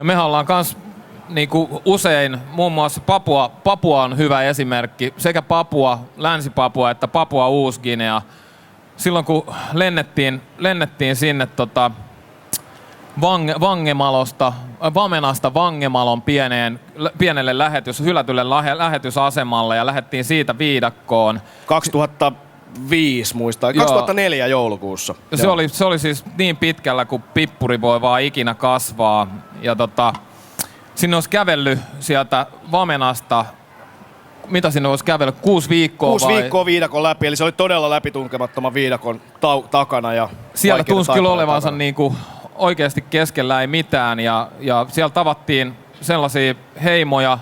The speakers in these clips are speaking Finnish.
Mehän ollaan kans niinku usein, muun muassa Papua on hyvä esimerkki, sekä Länsi-Papua että Papua Uus-Guinea. Silloin kun lennettiin sinne Vamenasta Vangemalon pienelle hylätylle lähetysasemalle ja lähdettiin siitä viidakkoon. 2005 muistaa, 2004 joulukuussa. Se oli siis niin pitkällä kuin pippuri voi vaan ikinä kasvaa. Ja sinne olisi kävellyt sieltä Vamenasta, mitä sinne olisi kävellyt, 6 viikkoa 6 viikkoa viidakon läpi, eli se oli todella läpitunkemattoman viidakon takana. Ja siellä tunsi kyllä olevansa niinku oikeasti keskellä ei mitään ja siellä tavattiin sellaisia heimoja,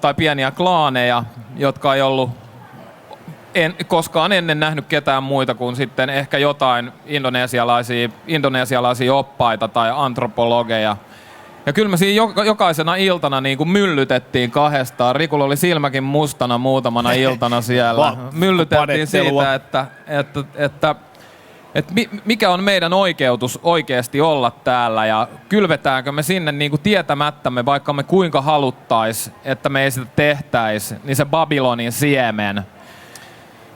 tai pieniä klaaneja, jotka ei ollut koskaan ennen nähnyt ketään muita kuin sitten ehkä jotain indonesialaisia oppaita tai antropologeja. Ja kyllä me siinä jokaisena iltana niin kuin myllytettiin kahdestaan. Rikulla oli silmäkin mustana muutamana iltana siellä. Myllytettiin siitä, että mikä on meidän oikeutus oikeasti olla täällä ja kylvetäänkö me sinne niin kuin tietämättämme, vaikka me kuinka haluttais, että me ei sitä tehtäisi, niin se Babylonin siemen.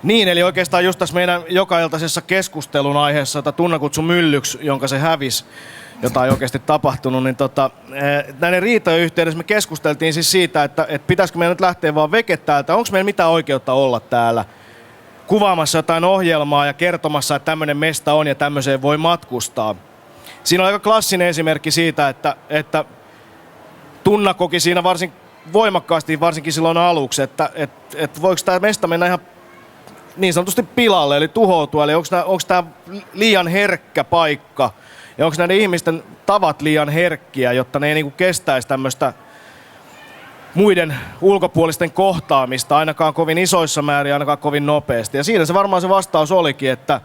Niin, eli oikeastaan just tässä meidän jokailtaisessa keskustelun aiheessa, tunnakutsu myllyksi, jonka se hävisi, jota ei oikeasti tapahtunut, niin näiden riitojen yhteydessä me keskusteltiin siis siitä, että pitäisikö meidän nyt lähteä vaan veke täältä, onko meillä mitään oikeutta olla täällä kuvaamassa jotain ohjelmaa ja kertomassa, että tämmöinen mesta on ja tämmöiseen voi matkustaa. Siinä on aika klassinen esimerkki siitä, että Tunna koki siinä varsin voimakkaasti, varsinkin silloin aluksi, että voiko tämä mesta mennä ihan niin sanotusti pilalle, eli tuhoutua, eli onko tämä liian herkkä paikka, ja onko näiden ihmisten tavat liian herkkiä, jotta ne ei niinku kestäisi tämmöistä muiden ulkopuolisten kohtaamista, ainakaan kovin isoissa määrin, ainakaan kovin nopeasti. Ja siinä se varmaan se vastaus olikin, että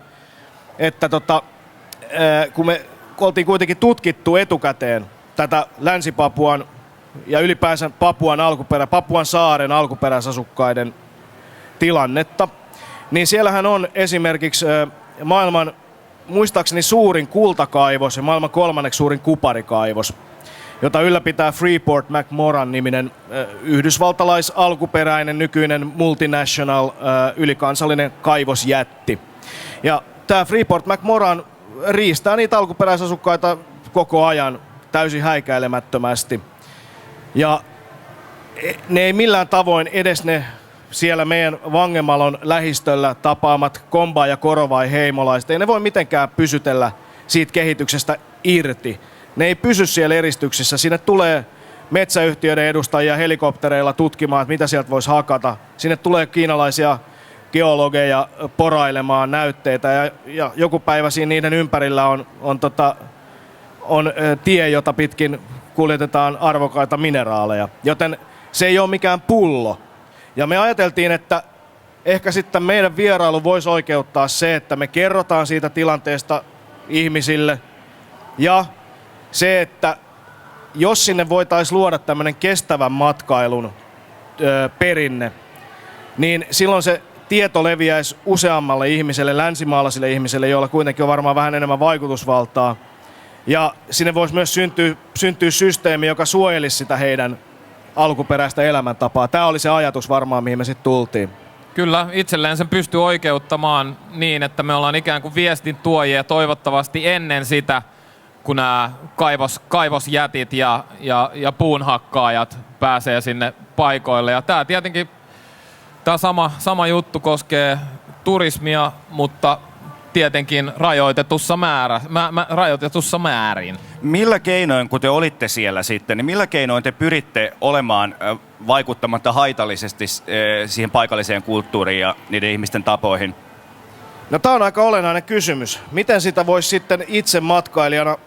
kun me oltiin kuitenkin tutkittu etukäteen tätä Länsi-Papuan ja ylipäänsä Papuan saaren alkuperäisasukkaiden tilannetta, niin siellähän on esimerkiksi maailman muistaakseni suurin kultakaivos ja maailman 3. suurin kuparikaivos, jota ylläpitää Freeport McMoran-niminen yhdysvaltalaisalkuperäinen nykyinen multinational ylikansallinen kaivosjätti. Ja tämä Freeport McMoran riistää niitä alkuperäisasukkaita koko ajan täysin häikäilemättömästi. Ja ne ei millään tavoin edes ne siellä meidän Vangemalon lähistöllä tapaamat Komba- ja Korovai-heimolaiset, ei ne voi mitenkään pysytellä siitä kehityksestä irti. Ne ei pysy siellä eristyksissä. Sinne tulee metsäyhtiöiden edustajia helikoptereilla tutkimaan, että mitä sieltä voisi hakata. Sinne tulee kiinalaisia geologeja porailemaan näytteitä ja joku päivä siinä niiden ympärillä on tie, jota pitkin kuljetetaan arvokkaita mineraaleja. Joten se ei ole mikään pullo. Ja me ajateltiin, että ehkä sitten meidän vierailu voisi oikeuttaa se, että me kerrotaan siitä tilanteesta ihmisille. Ja se, että jos sinne voitaisiin luoda tämmöinen kestävän matkailun perinne, niin silloin se tieto leviäisi useammalle ihmiselle, länsimaalaisille ihmisille, joilla kuitenkin on varmaan vähän enemmän vaikutusvaltaa. Ja sinne voisi myös syntyä systeemi, joka suojelisi sitä heidän alkuperäistä elämäntapaa. Tämä oli se ajatus varmaan, mihin me sitten tultiin. Kyllä, itselleen sen pystyy oikeuttamaan niin, että me ollaan ikään kuin viestin tuojia toivottavasti ennen sitä, kun nämä kaivosjätit ja puunhakkaajat pääsee sinne paikoille. Ja tämä tietenkin, tämä sama juttu koskee turismia, mutta tietenkin rajoitetussa määrin. Millä keinoin, kun te olitte siellä sitten, niin millä keinoin te pyritte olemaan vaikuttamatta haitallisesti siihen paikalliseen kulttuuriin ja niiden ihmisten tapoihin? No tämä on aika olennainen kysymys. Miten sitä voisi sitten itse matkailijana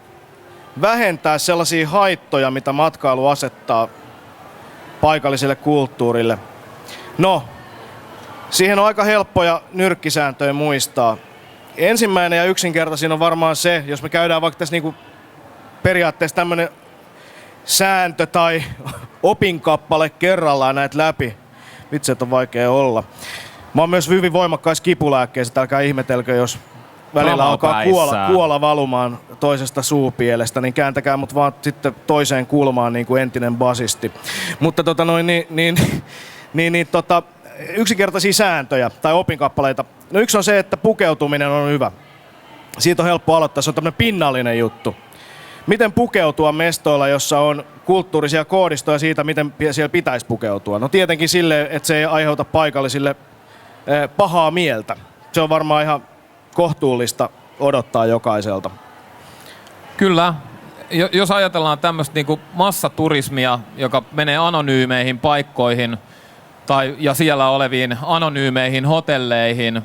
vähentää sellaisia haittoja, mitä matkailu asettaa paikalliselle kulttuurille? No, siihen on aika helppoja nyrkkisääntöjä muistaa. Ensimmäinen ja yksinkertaisin on varmaan se, jos me käydään vaikka tässä niinku periaatteessa tämmöinen sääntö tai opinkappale kerrallaan näitä läpi. Vitsi, että on vaikea olla. Mä oon myös hyvin voimakkaissa kipulääkkeissä, älkää ihmetelkö, jos välillä alkaa Ramapäissään. kuola valumaan toisesta suupielestä, niin kääntäkää mut vaan sitten toiseen kulmaan niin kuin entinen basisti. Mutta yksinkertaisia sääntöjä tai opinkappaleita. No yksi on se, että pukeutuminen on hyvä. Siitä on helppo aloittaa, se on tämmöinen pinnallinen juttu. Miten pukeutua mestoilla, jossa on kulttuurisia koodistoja siitä, miten siellä pitäisi pukeutua? No tietenkin silleen, että se ei aiheuta paikallisille pahaa mieltä. Se on varmaan ihan kohtuullista odottaa jokaiselta. Kyllä. Jos ajatellaan tämmöistä niinku massaturismia, joka menee anonyymeihin paikkoihin ja siellä oleviin anonyymeihin hotelleihin,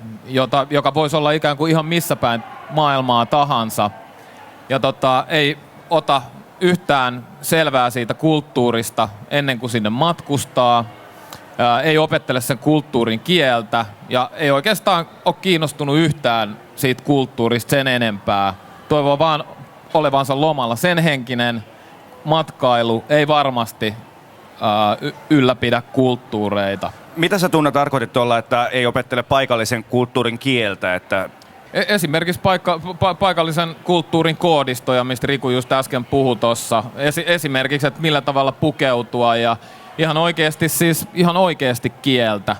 joka voisi olla ikään kuin ihan missä päin maailmaa tahansa, ja ei ota yhtään selvää siitä kulttuurista ennen kuin sinne matkustaa, ei opettele sen kulttuurin kieltä ja ei oikeastaan ole kiinnostunut yhtään siitä kulttuurista sen enempää. Toivoo vaan olevansa lomalla. Sen henkinen matkailu ei varmasti ylläpidä kulttuureita. Mitä sä Tunna tarkoitit tuolla, että ei opettele paikallisen kulttuurin kieltä? Että Esimerkiksi paikallisen kulttuurin koodistoja, mistä Riku just äsken puhui tuossa. Esimerkiksi, että millä tavalla pukeutua ja ihan oikeasti kieltä.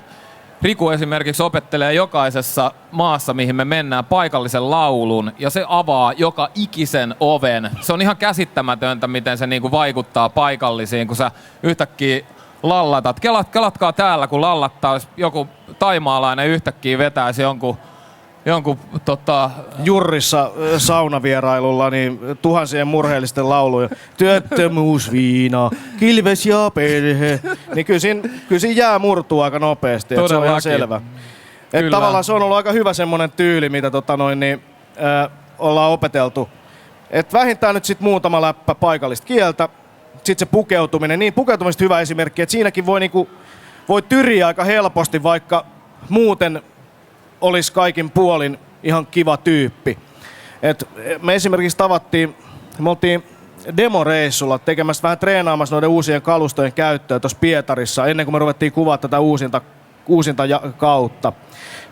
Riku esimerkiksi opettelee jokaisessa maassa, mihin me mennään, paikallisen laulun, ja se avaa joka ikisen oven. Se on ihan käsittämätöntä, miten se niinku vaikuttaa paikallisiin, kun sä yhtäkkiä lallatat. Kelatkaa täällä, kun lallattaa, jos joku taimaalainen yhtäkkiä vetäisi jonkun Jurrissa saunavierailulla niin tuhansien murheellisten lauluja. Työttömyysviina, kilves ja perhe. Niin kyllä siinä jää murtuu aika nopeasti, se on ihan selvä. Et tavallaan se on ollut aika hyvä semmonen tyyli, mitä ollaan opeteltu. Et vähintään nyt sit muutama läppä paikallista kieltä. Sitten se pukeutuminen. Niin, pukeutumisesta hyvä esimerkki, että siinäkin voi tyriä aika helposti, vaikka muuten olisi kaikin puolin ihan kiva tyyppi. Me esimerkiksi me oltiin demoreissulla tekemässä vähän treenaamassa noiden uusien kalustojen käyttöä tuossa Pietarissa ennen kuin me ruvettiin kuvaa tätä uusinta kautta.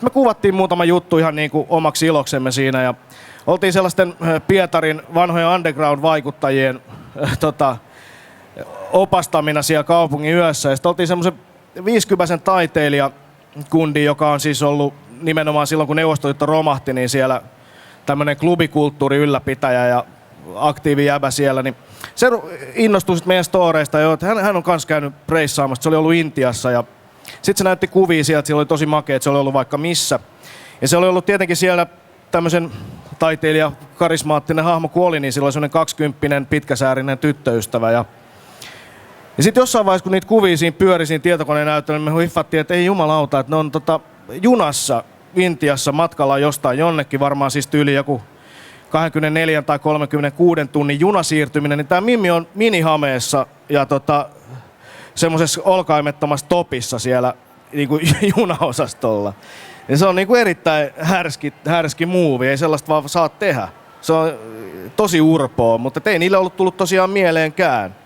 Me kuvattiin muutama juttu ihan niin kuin omaksi iloksemme siinä ja oltiin sellaisten Pietarin vanhojen underground-vaikuttajien opastamina siellä kaupungin yössä. Ja sitten oltiin semmoisen 50 taiteilijakundi, joka on siis ollut nimenomaan silloin, kun Neuvostoliitto romahti, niin siellä tämmöinen klubikulttuuri ylläpitäjä ja aktiivi jäbä siellä, niin se innostui sitten meidän storeista jo, että hän on kanssa käynyt reissaamassa, se oli ollut Intiassa ja sitten se näytti kuvia sieltä, siellä oli tosi makea, että se oli ollut vaikka missä. Ja se oli ollut tietenkin siellä tämmöisen taiteilija, karismaattinen hahmo kun oli, niin sillä oli semmoinen 20 pitkäsäärinen tyttöystävä ja sitten jossain vaiheessa, kun niitä kuvia siinä pyöri siinä tietokoneen näyttänyt, me hiffattiin, että ei jumalauta, että ne on junassa Intiassa matkalla jostain jonnekin, varmaan siis tyyli joku 24 tai 36 tunnin junasiirtyminen, niin tää Mimmi on minihameessa ja semmoisessa olkaimettomassa topissa siellä niinku junaosastolla. Ja se on niinku erittäin härski move, ei sellaista vaan saa tehdä. Se on tosi urpoa, mutta ei niille ollut tullut tosiaan mieleenkään.